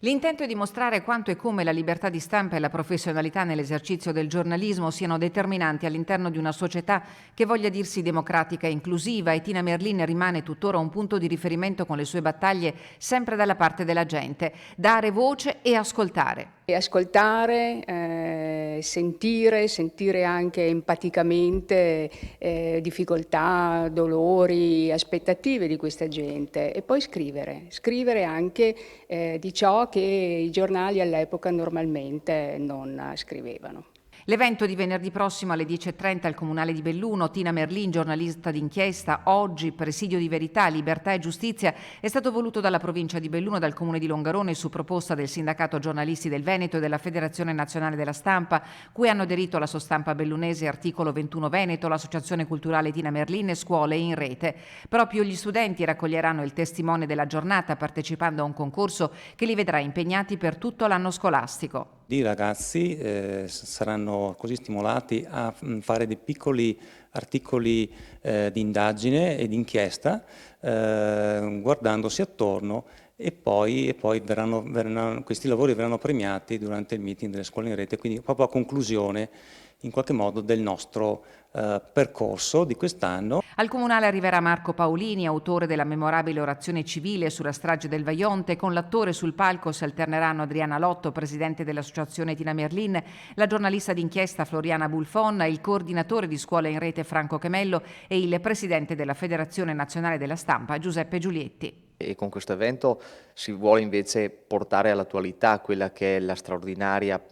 L'intento è dimostrare quanto e come la libertà di stampa e la professionalità nell'esercizio del giornalismo siano determinanti all'interno di una società che voglia dirsi democratica e inclusiva, e Tina Merlin rimane tuttora un punto di riferimento con le sue battaglie sempre dalla parte della gente, dare voce e ascoltare. E ascoltare, sentire anche empaticamente difficoltà, dolori, aspettative di questa gente, e poi scrivere anche di ciò che i giornali all'epoca normalmente non scrivevano. L'evento di venerdì prossimo alle 10:30 al Comunale di Belluno, Tina Merlin, giornalista d'inchiesta, oggi, presidio di verità, libertà e giustizia, è stato voluto dalla provincia di Belluno e dal Comune di Longarone su proposta del Sindacato Giornalisti del Veneto e della Federazione Nazionale della Stampa, cui hanno aderito la Sostampa Bellunese, Articolo 21 Veneto, l'Associazione Culturale Tina Merlin e scuole in rete. Proprio gli studenti raccoglieranno il testimone della giornata partecipando a un concorso che li vedrà impegnati per tutto l'anno scolastico. I ragazzi saranno così stimolati a fare dei piccoli articoli di indagine e di inchiesta, guardandosi attorno, e poi questi lavori verranno premiati durante il meeting delle scuole in rete, quindi proprio a conclusione in qualche modo del nostro percorso di quest'anno. Al Comunale arriverà Marco Paolini, autore della memorabile orazione civile sulla strage del Vajont. Con l'attore sul palco si alterneranno Adriana Lotto, presidente dell'associazione Tina Merlin, la giornalista d'inchiesta Floriana Bulfon, il coordinatore di scuola in rete Franco Chemello e il presidente della Federazione Nazionale della Stampa Giuseppe Giulietti. E con questo evento si vuole invece portare all'attualità quella che è la straordinaria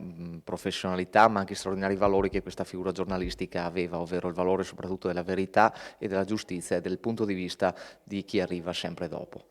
professionalità, ma anche i straordinari valori che questa figura giornalistica aveva, ovvero il valore soprattutto della verità e della giustizia e del punto di vista di chi arriva sempre dopo.